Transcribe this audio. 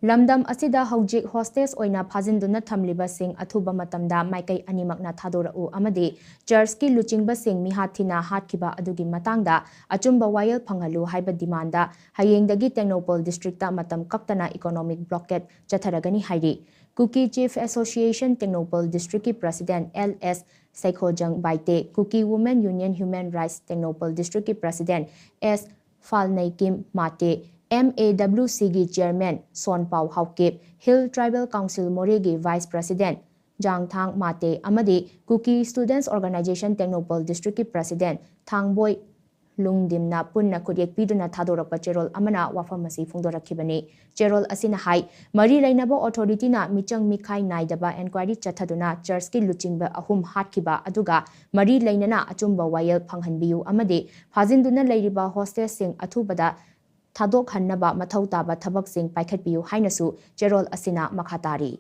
Lamdam asida haujik hostess oina phajinduna thamliba sing athuba matamda maikai animakna thadorau amadi churchki luchingba sing mihathina hatkiba adugi matangda achumba wayel phangalu haiba demanda hayengdagi Technopole district ta matam kaktana economic blockade Chatharagani hairi Kuki Chief Association Technopole District ki President LS Saikhojang Baite Kuki Women Union Human Rights Technopole District ki President S Falnaikim Mate MAWC gi Chairman Sonpau Haukip Hill Tribal Council More gi Vice President Jang Thang Mate Amadi Kuki Students Organization Technopole District ki President Thangboy Lungdimna punna kudyek piduna thadorapa cherol amana wafamasi phongdorakhibani cherol asina hai mari lainaba authority na michang mikhai naidaba inquiry chathaduna church ki luchingba ahum hatkiba aduga mari lainana achumba wayel phanghanbiyu amade phajinduna leiriba hostess sing athubada thadok hannaba mathau taba thabak sing paikhatbiyu hainasu cherol asina makhatari